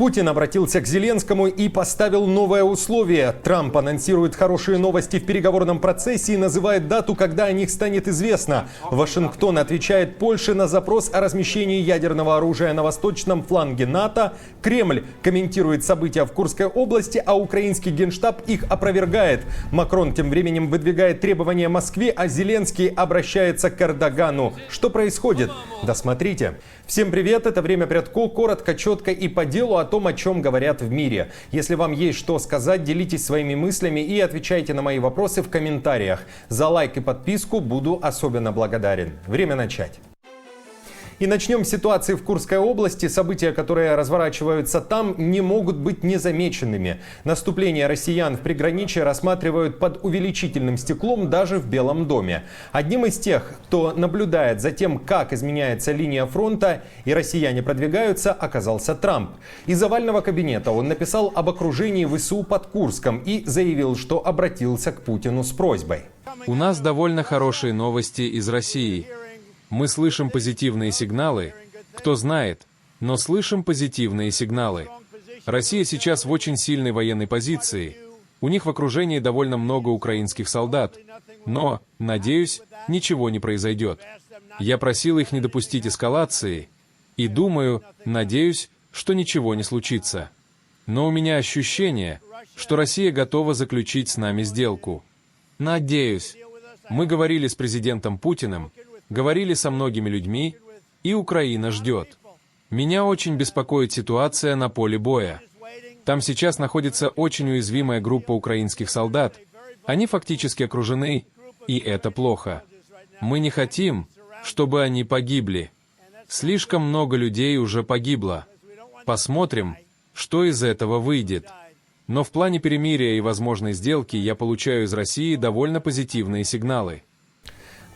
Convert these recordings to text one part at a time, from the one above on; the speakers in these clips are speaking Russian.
Путин обратился к Зеленскому и поставил новое условие. Трамп анонсирует хорошие новости в переговорном процессе и называет дату, когда о них станет известно. Вашингтон отвечает Польше на запрос о размещении ядерного оружия на восточном фланге НАТО. Кремль комментирует события в Курской области, а украинский генштаб их опровергает. Макрон тем временем выдвигает требования Москве, а Зеленский обращается к Эрдогану. Что происходит? Досмотрите. Всем привет, это «Время Прядко», коротко, четко и по делу о том, о чем говорят в мире. Если вам есть что сказать, делитесь своими мыслями и отвечайте на мои вопросы в комментариях. За лайк и подписку буду особенно благодарен. Время начать. И начнем с ситуации в Курской области. События, которые разворачиваются там, не могут быть незамеченными. Наступление россиян в приграничье рассматривают под увеличительным стеклом даже в Белом доме. Одним из тех, кто наблюдает за тем, как изменяется линия фронта и россияне продвигаются, оказался Трамп. Из овального кабинета он написал об окружении ВСУ под Курском и заявил, что обратился к Путину с просьбой. У нас довольно хорошие новости из России. Мы слышим позитивные сигналы. Кто знает, но слышим позитивные сигналы. Россия сейчас в очень сильной военной позиции. У них в окружении довольно много украинских солдат. Но, надеюсь, ничего не произойдет. Я просил их не допустить эскалации. И думаю, надеюсь, что ничего не случится. Но у меня ощущение, что Россия готова заключить с нами сделку. Надеюсь. Мы говорили с президентом Путиным, говорили со многими людьми, и Украина ждет. Меня очень беспокоит ситуация на поле боя. Там сейчас находится очень уязвимая группа украинских солдат. Они фактически окружены, и это плохо. Мы не хотим, чтобы они погибли. Слишком много людей уже погибло. Посмотрим, что из этого выйдет. Но в плане перемирия и возможной сделки я получаю из России довольно позитивные сигналы.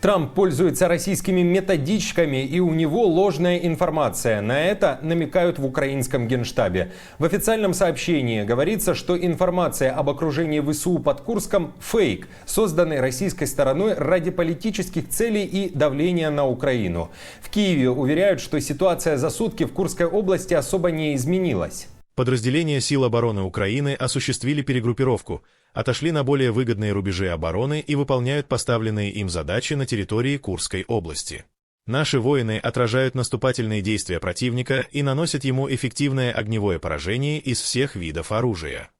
Трамп пользуется российскими методичками, и у него ложная информация. На это намекают в украинском генштабе. В официальном сообщении говорится, что информация об окружении ВСУ под Курском – фейк, созданный российской стороной ради политических целей и давления на Украину. В Киеве уверяют, что ситуация за сутки в Курской области особо не изменилась. Подразделения сил обороны Украины осуществили перегруппировку, отошли на более выгодные рубежи обороны и выполняют поставленные им задачи на территории Курской области. Наши воины отражают наступательные действия противника и наносят ему эффективное огневое поражение из всех видов оружия.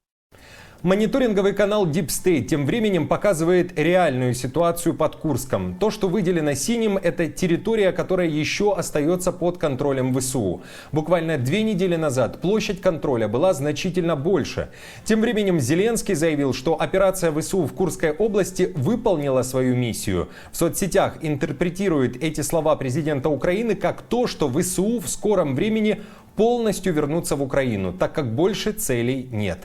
Мониторинговый канал Deep State тем временем показывает реальную ситуацию под Курском. То, что выделено синим, это территория, которая еще остается под контролем ВСУ. Буквально 2 недели назад площадь контроля была значительно больше. Тем временем Зеленский заявил, что операция ВСУ в Курской области выполнила свою миссию. В соцсетях интерпретирует эти слова президента Украины как то, что ВСУ в скором времени полностью вернуться в Украину, так как больше целей нет.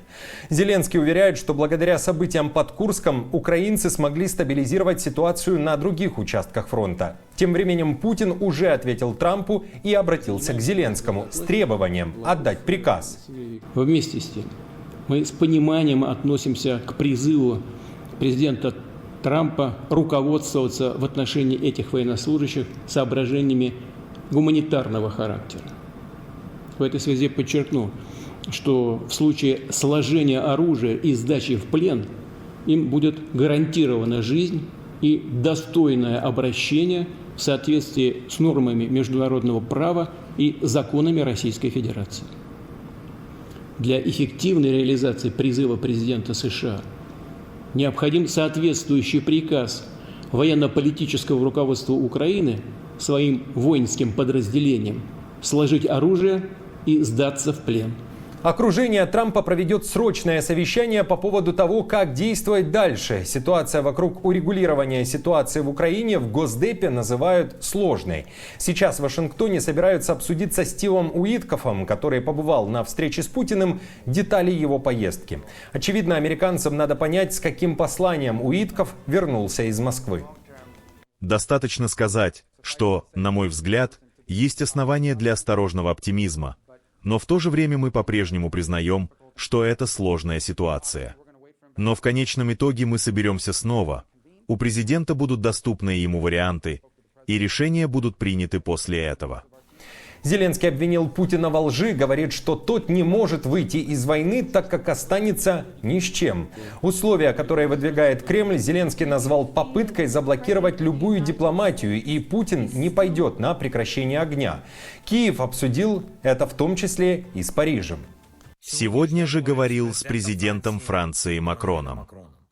Зеленский уверяет, что благодаря событиям под Курском украинцы смогли стабилизировать ситуацию на других участках фронта. Тем временем Путин уже ответил Трампу и обратился к Зеленскому с требованием отдать приказ. Вместе с тем, мы с пониманием относимся к призыву президента Трампа руководствоваться в отношении этих военнослужащих соображениями гуманитарного характера. В этой связи подчеркну, что в случае сложения оружия и сдачи в плен им будет гарантирована жизнь и достойное обращение в соответствии с нормами международного права и законами Российской Федерации. Для эффективной реализации призыва президента США необходим соответствующий приказ военно-политического руководства Украины своим воинским подразделениям сложить оружие и сдаться в плен. Окружение Трампа проведет срочное совещание по поводу того, как действовать дальше. Ситуация вокруг урегулирования ситуации в Украине в Госдепе называют сложной. Сейчас в Вашингтоне собираются обсудить со Стивом Уиткофом, который побывал на встрече с Путиным, детали его поездки. Очевидно, американцам надо понять, с каким посланием Уиткоф вернулся из Москвы. Достаточно сказать, что, на мой взгляд, есть основания для осторожного оптимизма. Но в то же время мы по-прежнему признаем, что это сложная ситуация. Но в конечном итоге мы соберемся снова. У президента будут доступны ему варианты, и решения будут приняты после этого. Зеленский обвинил Путина во лжи, говорит, что тот не может выйти из войны, так как останется ни с чем. Условия, которые выдвигает Кремль, Зеленский назвал попыткой заблокировать любую дипломатию, и Путин не пойдет на прекращение огня. Киев обсудил это в том числе и с Парижем. Сегодня же говорил с президентом Франции Макроном.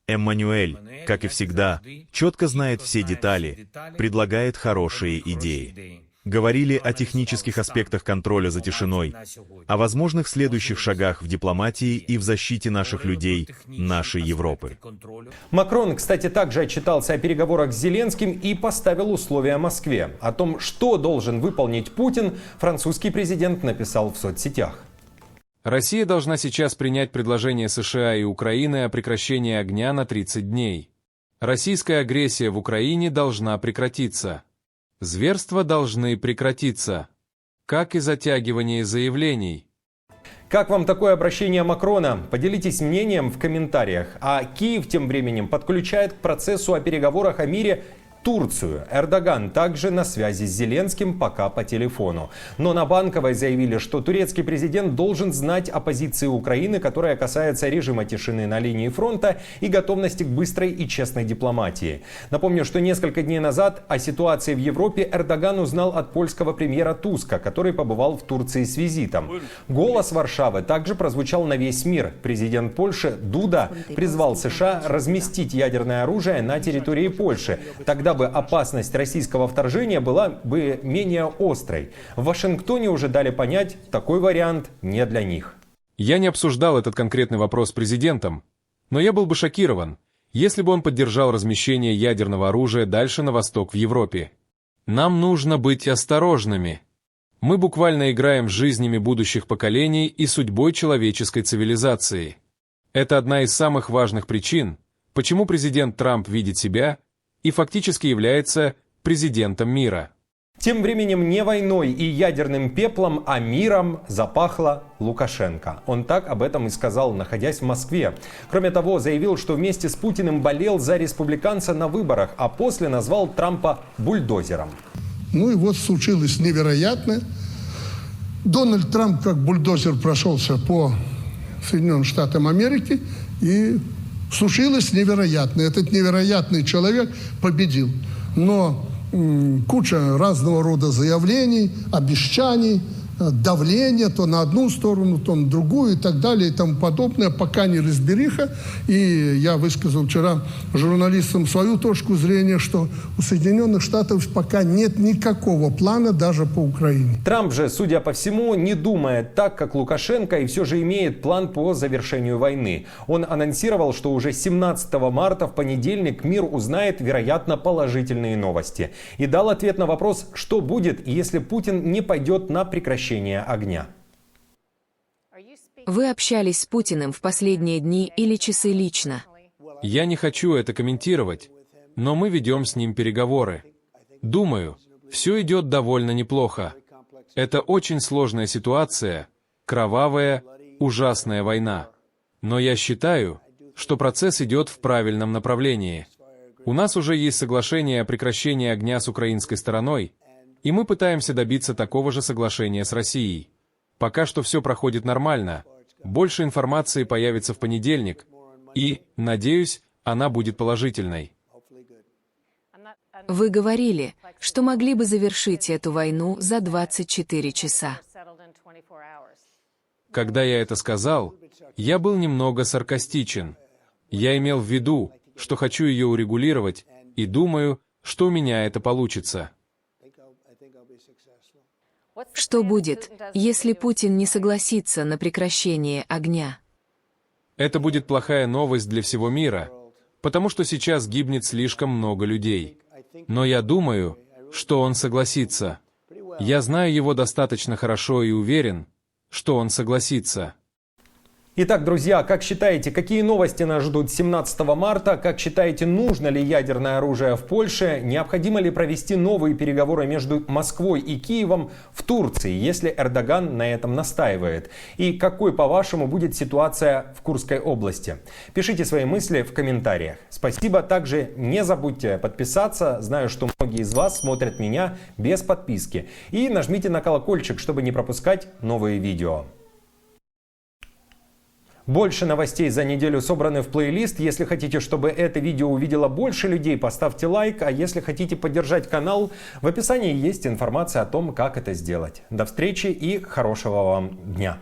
Эммануэль, как и всегда, четко знает все детали, предлагает хорошие идеи. Говорили о технических аспектах контроля за тишиной, о возможных следующих шагах в дипломатии и в защите наших людей, нашей Европы. Макрон, кстати, также отчитался о переговорах с Зеленским и поставил условия Москве. О том, что должен выполнить Путин, французский президент написал в соцсетях. Россия должна сейчас принять предложение США и Украины о прекращении огня на 30 дней. Российская агрессия в Украине должна прекратиться. Зверства должны прекратиться, как и затягивание заявлений. Как вам такое обращение Макрона? Поделитесь мнением в комментариях. А Киев тем временем подключает к процессу о переговорах о мире Турцию. Эрдоган также на связи с Зеленским, пока по телефону. Но на Банковой заявили, что турецкий президент должен знать о позиции Украины, которая касается режима тишины на линии фронта и готовности к быстрой и честной дипломатии. Напомню, что несколько дней назад о ситуации в Европе Эрдоган узнал от польского премьера Туска, который побывал в Турции с визитом. Голос Варшавы также прозвучал на весь мир. Президент Польши Дуда призвал США разместить ядерное оружие на территории Польши. Тогда бы опасность российского вторжения была бы менее острой. В Вашингтоне уже дали понять, такой вариант не для них. Я не обсуждал этот конкретный вопрос с президентом, но я был бы шокирован, если бы он поддержал размещение ядерного оружия дальше на восток в Европе. Нам нужно быть осторожными. Мы буквально играем с жизнями будущих поколений и судьбой человеческой цивилизации. Это одна из самых важных причин, почему президент Трамп видит себя и фактически является президентом мира. Тем временем не войной и ядерным пеплом, а миром запахло Лукашенко. Он так об этом и сказал, находясь в Москве. Кроме того, заявил, что вместе с Путиным болел за республиканца на выборах, а после назвал Трампа бульдозером. Ну и вот случилось невероятное. Дональд Трамп как бульдозер прошелся по Соединенным Штатам Америки, и случилось невероятное. Этот невероятный человек победил. Но куча разного рода заявлений, обещаний, давление то на одну сторону, то на другую и так далее и тому подобное, пока не разбериха. И я высказал вчера журналистам свою точку зрения, что у Соединенных Штатов пока нет никакого плана даже по Украине. Трамп же, судя по всему, не думает так, как Лукашенко, и все же имеет план по завершению войны. Он анонсировал, что уже 17 марта в понедельник мир узнает, вероятно, положительные новости. И дал ответ на вопрос, что будет, если Путин не пойдет на прекращение огня. Вы общались с Путиным в последние дни или часы лично? Я не хочу это комментировать, но мы ведем с ним переговоры. Думаю, все идет довольно неплохо. Это очень сложная ситуация, кровавая, ужасная война. Но я считаю, что процесс идет в правильном направлении. У нас уже есть соглашение о прекращении огня с украинской стороной, и мы пытаемся добиться такого же соглашения с Россией. Пока что все проходит нормально. Больше информации появится в понедельник, и, надеюсь, она будет положительной. Вы говорили, что могли бы завершить эту войну за 24 часа. Когда я это сказал, я был немного саркастичен. Я имел в виду, что хочу ее урегулировать, и думаю, что у меня это получится. Что будет, если Путин не согласится на прекращение огня? Это будет плохая новость для всего мира, потому что сейчас гибнет слишком много людей. Но я думаю, что он согласится. Я знаю его достаточно хорошо и уверен, что он согласится. Итак, друзья, как считаете, какие новости нас ждут 17 марта? Как считаете, нужно ли ядерное оружие в Польше? Необходимо ли провести новые переговоры между Москвой и Киевом в Турции, если Эрдоган на этом настаивает? И какой, по-вашему, будет ситуация в Курской области? Пишите свои мысли в комментариях. Спасибо. Также не забудьте подписаться. Знаю, что многие из вас смотрят меня без подписки. И нажмите на колокольчик, чтобы не пропускать новые видео. Больше новостей за неделю собраны в плейлист. Если хотите, чтобы это видео увидело больше людей, поставьте лайк. А если хотите поддержать канал, в описании есть информация о том, как это сделать. До встречи и хорошего вам дня!